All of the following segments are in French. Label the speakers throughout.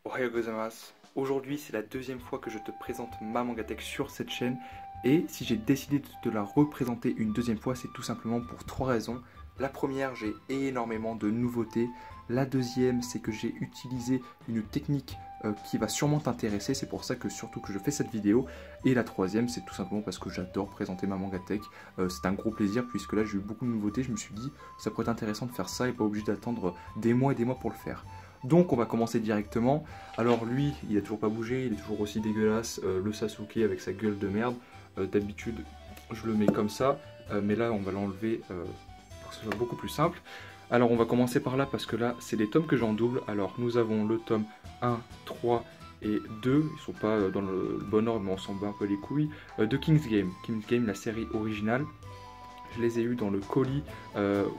Speaker 1: Ohayou gozaimasu. Aujourd'hui, c'est la deuxième fois que je te présente ma Mangatech sur cette chaîne. Et si j'ai décidé de te la représenter une deuxième fois, c'est tout simplement pour trois raisons. La première, j'ai énormément de nouveautés. La deuxième, c'est que j'ai utilisé une technique qui va sûrement t'intéresser. C'est pour ça que surtout que je fais cette vidéo. Et la troisième, c'est tout simplement parce que j'adore présenter ma Mangatech. C'est un gros plaisir puisque là, j'ai eu beaucoup de nouveautés. Je me suis dit, ça pourrait être intéressant de faire ça et pas obligé d'attendre des mois et des mois pour le faire. Donc on va commencer directement. Alors lui, il a toujours pas bougé, il est toujours aussi dégueulasse, le Sasuke avec sa gueule de merde. D'habitude, je le mets comme ça, mais là on va l'enlever pour que ce soit beaucoup plus simple. Alors on va commencer par là parce que là, c'est les tomes que j'en double. Alors nous avons le tome 1, 3 et 2, ils sont pas dans le bon ordre mais on s'en bat un peu les couilles, de King's Game. King's Game, la série originale. Je les ai eu dans le colis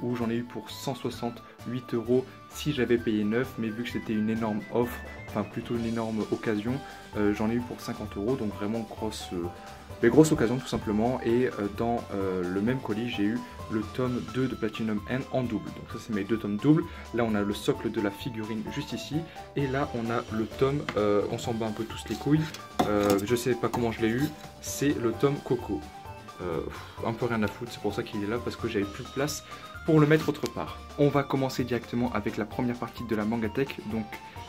Speaker 1: où j'en ai eu pour 168 € si j'avais payé 9, mais vu que c'était une énorme offre, enfin plutôt une énorme occasion, j'en ai eu pour 50 €, donc vraiment grosse occasion tout simplement. Et dans le même colis, j'ai eu le tome 2 de Platinum End en double. Donc ça c'est mes deux tomes doubles. Là on a le socle de la figurine juste ici, et là on a le tome, on s'en bat un peu tous les couilles, je sais pas comment je l'ai eu, c'est le tome Coco. Un peu rien à foutre, c'est pour ça qu'il est là, parce que j'avais plus de place pour le mettre autre part. On va commencer directement avec la première partie de la Mangatech. Donc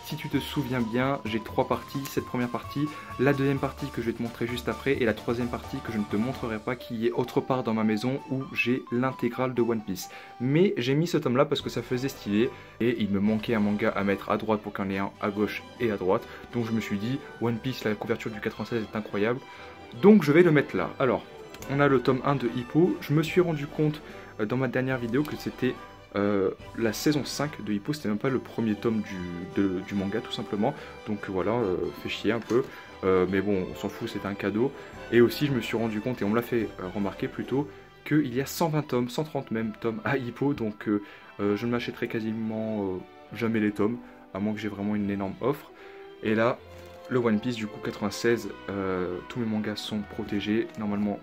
Speaker 1: si tu te souviens bien, j'ai trois parties. Cette première partie, la deuxième partie que je vais te montrer juste après, et la troisième partie que je ne te montrerai pas, qui est autre part dans ma maison où j'ai l'intégrale de One Piece. Mais j'ai mis ce tome là parce que ça faisait stylé et il me manquait un manga à mettre à droite pour qu'il y en ait un à gauche et à droite. Donc je me suis dit, One Piece, la couverture du 96 est incroyable, donc je vais le mettre là. Alors on a le tome 1 de Hippo. Je me suis rendu compte dans ma dernière vidéo que c'était la saison 5 de Hippo. C'était même pas le premier tome du manga tout simplement. Donc voilà, fait chier un peu. Mais bon, on s'en fout, c'est un cadeau. Et aussi je me suis rendu compte, et on me l'a fait remarquer plutôt, qu'il y a 120 tomes, 130 même tomes à Hippo. Donc je ne m'achèterai quasiment jamais les tomes, à moins que j'ai vraiment une énorme offre. Et là, le One Piece du coup 96, tous mes mangas sont protégés. Normalement,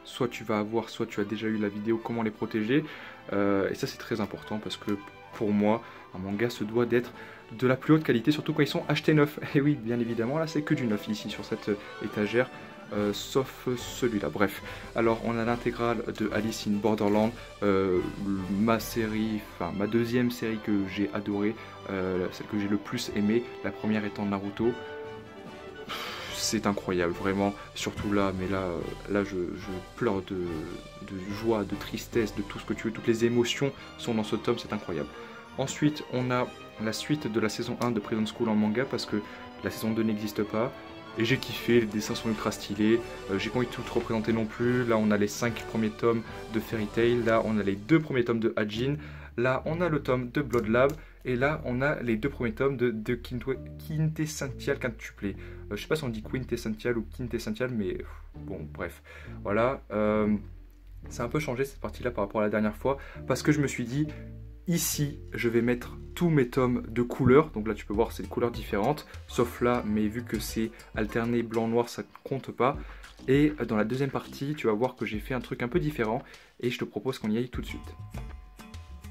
Speaker 1: soit tu vas avoir, soit tu as déjà eu la vidéo comment les protéger. Et ça c'est très important parce que pour moi, un manga se doit d'être de la plus haute qualité, surtout quand ils sont achetés neufs. Et oui, bien évidemment, là c'est que du neuf ici sur cette étagère. Sauf celui-là. Bref, alors on a l'intégrale de Alice in Borderland, ma série, enfin ma deuxième série que j'ai adorée, celle que j'ai le plus aimée, la première étant Naruto. C'est incroyable, vraiment, surtout là, mais là je pleure de joie, de tristesse, de tout ce que tu veux, toutes les émotions sont dans ce tome, c'est incroyable. Ensuite, on a la suite de la saison 1 de Prison School en manga, parce que la saison 2 n'existe pas, et j'ai kiffé, les dessins sont ultra stylés, j'ai pas envie de tout représenter non plus. Là on a les 5 premiers tomes de Fairy Tail, là on a les 2 premiers tomes de Hajin, là on a le tome de Blood Lab, et là on a les 2 premiers tomes de Quintessential Quintuplé. Je sais pas si on dit Quintessential ou Quintessential, mais bon bref. Voilà, ça a un peu changé cette partie là par rapport à la dernière fois, parce que je me suis dit, ici je vais mettre tous mes tomes de couleurs. Donc là tu peux voir c'est des couleurs différentes, sauf là, mais vu que c'est alterné blanc-noir ça ne compte pas. Et dans la deuxième partie tu vas voir que j'ai fait un truc un peu différent, et je te propose qu'on y aille tout de suite.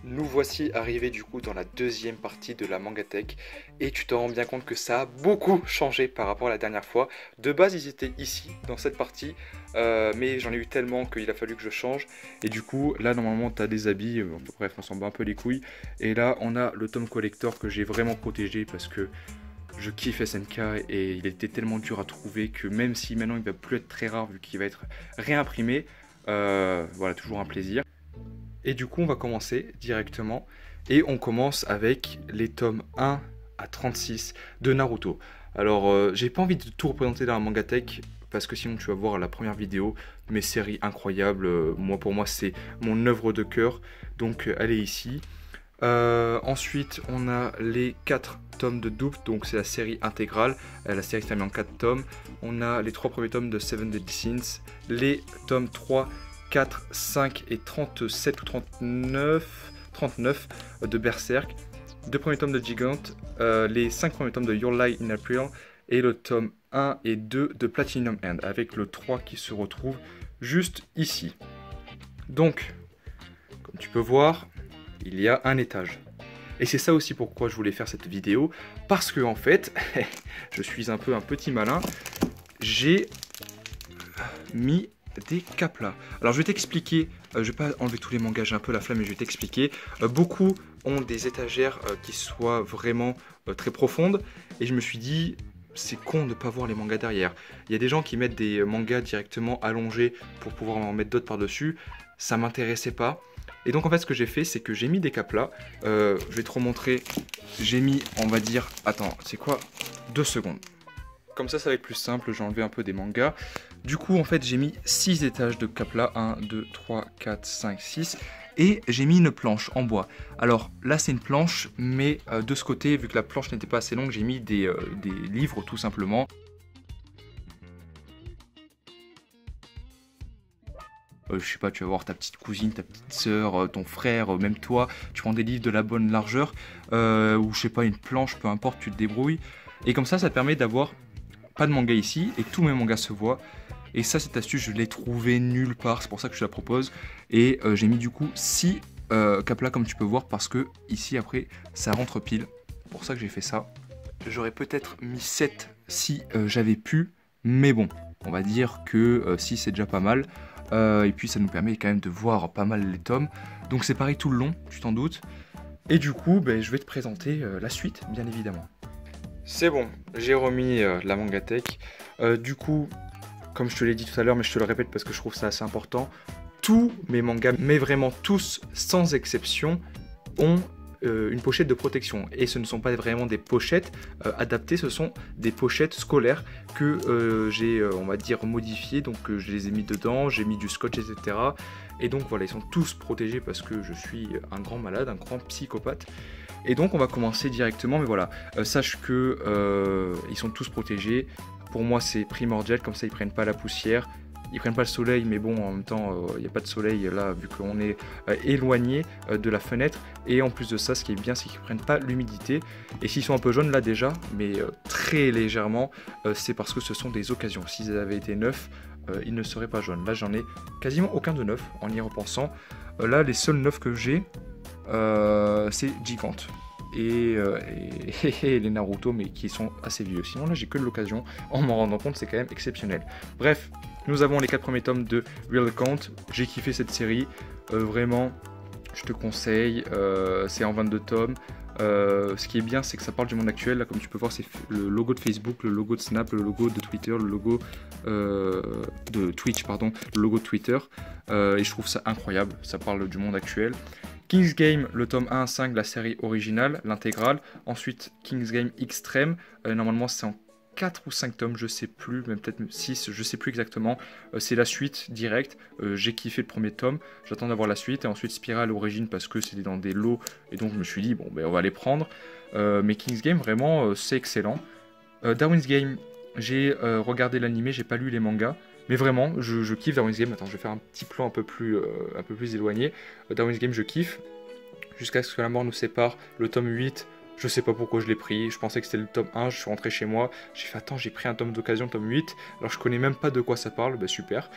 Speaker 1: Nous voici arrivés du coup dans la deuxième partie de la Mangatech, et tu te rends bien compte que ça a beaucoup changé par rapport à la dernière fois. De base ils étaient ici dans cette partie, mais j'en ai eu tellement qu'il a fallu que je change, et du coup là normalement tu as des habits, bref on s'en bat un peu les couilles. Et là on a le tome collector que j'ai vraiment protégé parce que je kiffe SNK et il était tellement dur à trouver que même si maintenant il va plus être très rare vu qu'il va être réimprimé, voilà, toujours un plaisir. Et du coup on va commencer directement, et on commence avec les tomes 1 à 36 de Naruto. Alors j'ai pas envie de tout représenter dans la Mangatech parce que sinon tu vas voir la première vidéo, mes séries incroyables, pour moi c'est mon œuvre de cœur, donc elle est ici. Ensuite on a les 4 tomes de double, donc c'est la série intégrale, la série se termine en 4 tomes. On a les 3 premiers tomes de Seven Deadly Sins, les tomes 3, 4, 5 et 37 ou 39 de Berserk, 2 premiers tomes de Gigant, les 5 premiers tomes de Your Lie in April, et le tome 1 et 2 de Platinum End, avec le 3 qui se retrouve juste ici. Donc, comme tu peux voir, il y a un étage. Et c'est ça aussi pourquoi je voulais faire cette vidéo, parce que en fait, je suis un peu un petit malin, j'ai mis des caplas. Alors je vais t'expliquer, je vais pas enlever tous les mangas, j'ai un peu la flamme, mais je vais t'expliquer. Beaucoup ont des étagères qui soient vraiment très profondes, et je me suis dit, c'est con de ne pas voir les mangas derrière. Il y a des gens qui mettent des mangas directement allongés pour pouvoir en mettre d'autres par-dessus, ça m'intéressait pas. Et donc en fait ce que j'ai fait, c'est que j'ai mis des caplas, je vais te remontrer, j'ai mis, on va dire, attends, c'est quoi, 2 secondes. Comme ça va être plus simple, j'ai enlevé un peu des mangas. Du coup, en fait, j'ai mis 6 étages de caplas. 1, 2, 3, 4, 5, 6. Et j'ai mis une planche en bois. Alors là, c'est une planche, mais de ce côté, vu que la planche n'était pas assez longue, j'ai mis des livres tout simplement. Je sais pas, tu vas voir ta petite cousine, ta petite soeur, ton frère, même toi. Tu prends des livres de la bonne largeur. Ou je sais pas, une planche, peu importe, tu te débrouilles. Et comme ça te permet d'avoir pas de manga ici et tous mes mangas se voient. Et ça, cette astuce, je l'ai trouvée nulle part, c'est pour ça que je la propose. Et j'ai mis du coup 6 caplas comme tu peux voir, parce que ici après ça rentre pile. C'est pour ça que j'ai fait ça. J'aurais peut-être mis 7 si j'avais pu, mais bon, on va dire que 6 c'est déjà pas mal. Et puis ça nous permet quand même de voir pas mal les tomes. Donc c'est pareil tout le long, tu t'en doutes. Et du coup, je vais te présenter la suite, bien évidemment. C'est bon, j'ai remis la Mangatech. Du coup, comme je te l'ai dit tout à l'heure, mais je te le répète parce que je trouve ça assez important, tous mes mangas, mais vraiment tous, sans exception, ont une pochette de protection. Et ce ne sont pas vraiment des pochettes adaptées, ce sont des pochettes scolaires que j'ai, on va dire, modifiées. Donc je les ai mis dedans, j'ai mis du scotch, etc. Et donc voilà, ils sont tous protégés parce que je suis un grand malade, un grand psychopathe. Et donc on va commencer directement, mais voilà, sache que ils sont tous protégés. Pour moi c'est primordial, comme ça ils prennent pas la poussière, ils prennent pas le soleil, mais bon en même temps il n'y a pas de soleil là vu qu'on est éloigné de la fenêtre. Et en plus de ça, ce qui est bien c'est qu'ils prennent pas l'humidité. Et s'ils sont un peu jaunes là déjà, mais très légèrement, c'est parce que ce sont des occasions. S'ils avaient été neufs, ils ne seraient pas jaunes. Là j'en ai quasiment aucun de neuf en y repensant. Là les seuls neufs que j'ai, c'est Gigante et les Naruto, mais qui sont assez vieux. Sinon là j'ai que de l'occasion, en m'en rendant compte, c'est quand même exceptionnel. Bref, nous avons les 4 premiers tomes de Real Account. J'ai kiffé cette série, vraiment je te conseille, c'est en 22 tomes. Ce qui est bien, c'est que ça parle du monde actuel. Là, comme tu peux voir, c'est le logo de Facebook, le logo de Snap, le logo de Twitter, le logo de Twitch, pardon, le logo de Twitter. Et je trouve ça incroyable, ça parle du monde actuel. King's Game, le tome 1 à 5, la série originale, l'intégrale. Ensuite, King's Game Extreme, normalement c'est en 4 ou 5 tomes, je sais plus, même peut-être 6, je sais plus exactement. C'est la suite directe. J'ai kiffé le premier tome, j'attends d'avoir la suite. Et ensuite Spiral Origin, parce que c'était dans des lots, et donc je me suis dit, bon, on va les prendre. Mais King's Game, vraiment, c'est excellent. Darwin's Game, j'ai regardé l'animé, j'ai pas lu les mangas. Mais vraiment, je kiffe Darwin's Game. Attends, je vais faire un petit plan un peu plus éloigné. Darwin's Game, je kiffe. Jusqu'à ce que la mort nous sépare. Le tome 8, je sais pas pourquoi je l'ai pris. Je pensais que c'était le tome 1, je suis rentré chez moi. J'ai fait, attends, j'ai pris un tome d'occasion, tome 8. Alors je connais même pas de quoi ça parle, super.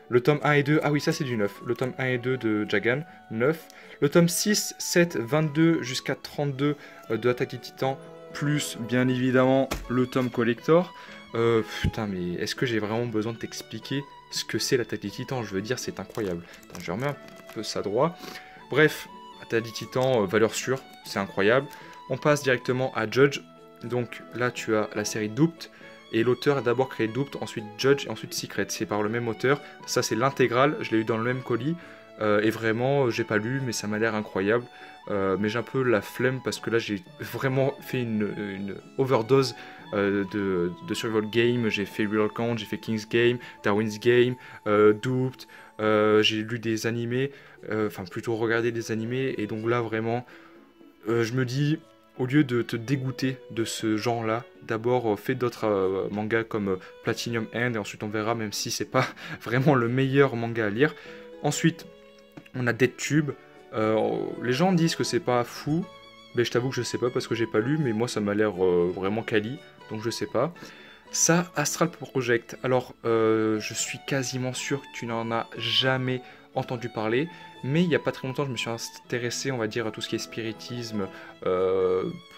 Speaker 1: Le tome 1 et 2, ah oui, ça c'est du 9. Le tome 1 et 2 de Jagan, 9. Le tome 6, 7, 22 jusqu'à 32 de Attaque des Titans. Plus, bien évidemment, le tome collector. Putain, mais est-ce que j'ai vraiment besoin de t'expliquer ce que c'est l'Attaque des Titans? Je veux dire, c'est incroyable. Attends, je remets un peu ça droit. Bref, Attaque des Titans, valeur sûre, c'est incroyable. On passe directement à Judge. Donc là, tu as la série Duped. Et l'auteur a d'abord créé Duped, ensuite Judge et ensuite Secret. C'est par le même auteur. Ça, c'est l'intégrale. Je l'ai eu dans le même colis. Et vraiment, j'ai pas lu, mais ça m'a l'air incroyable. Mais j'ai un peu la flemme parce que là, j'ai vraiment fait une overdose de survival game. J'ai fait Real Account, j'ai fait King's Game, Darwin's Game, Duped. J'ai lu des animés, enfin plutôt regardé des animés. Et donc là, vraiment, je me dis, au lieu de te dégoûter de ce genre-là, d'abord fais d'autres mangas comme Platinum End et ensuite on verra, même si c'est pas vraiment le meilleur manga à lire. Ensuite, on a Dead Tube. Les gens disent que c'est pas fou, mais je t'avoue que je sais pas parce que j'ai pas lu, mais moi ça m'a l'air vraiment quali, donc je sais pas. Ça, Astral Project. Alors, je suis quasiment sûr que tu n'en as jamais entendu parler, mais il n'y a pas très longtemps je me suis intéressé, on va dire, à tout ce qui est spiritisme,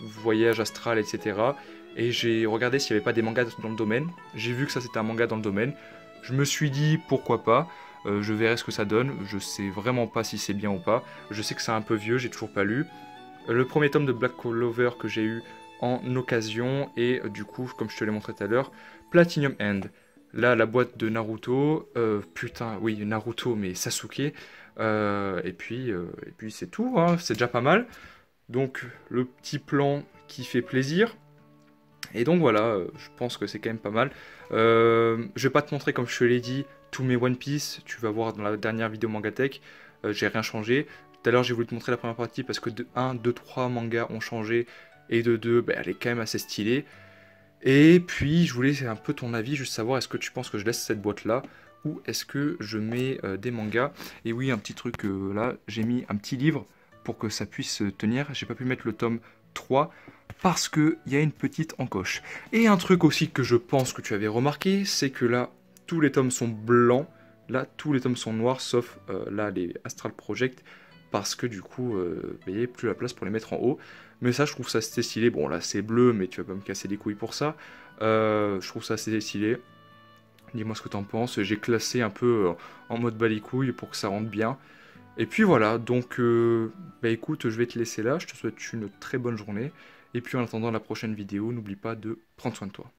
Speaker 1: voyage astral, etc. Et j'ai regardé s'il n'y avait pas des mangas dans le domaine. J'ai vu que ça c'était un manga dans le domaine. Je me suis dit pourquoi pas, je verrai ce que ça donne. Je sais vraiment pas si c'est bien ou pas. Je sais que c'est un peu vieux, j'ai toujours pas lu. Le premier tome de Black Clover que j'ai eu en occasion, et du coup, comme je te l'ai montré tout à l'heure, Platinum End. Là, la boîte de Naruto, putain, oui, Naruto, mais Sasuke. Et puis c'est tout, hein, c'est déjà pas mal. Donc, le petit plan qui fait plaisir. Et donc voilà, je pense que c'est quand même pas mal. Je vais pas te montrer, comme je te l'ai dit, tous mes One Piece. Tu vas voir dans la dernière vidéo Mangatech, j'ai rien changé. Tout à l'heure, j'ai voulu te montrer la première partie parce que de 1, 2, 3 mangas ont changé. Et de 2, elle est quand même assez stylée. Et puis, je voulais un peu ton avis, juste savoir, est-ce que tu penses que je laisse cette boîte-là ou est-ce que je mets des mangas? Et oui, un petit truc là, j'ai mis un petit livre pour que ça puisse tenir. J'ai pas pu mettre le tome 3 parce qu'il y a une petite encoche. Et un truc aussi que je pense que tu avais remarqué, c'est que là, tous les tomes sont blancs. Là, tous les tomes sont noirs, sauf là, les Astral Project, parce que du coup, il n'y a plus la place pour les mettre en haut. Mais ça, je trouve ça assez stylé. Bon, là, c'est bleu, mais tu vas pas me casser les couilles pour ça. Je trouve ça assez stylé. Dis-moi ce que t'en penses. J'ai classé un peu en mode balicouille pour que ça rentre bien. Et puis voilà, donc, écoute, je vais te laisser là. Je te souhaite une très bonne journée. Et puis en attendant la prochaine vidéo, n'oublie pas de prendre soin de toi.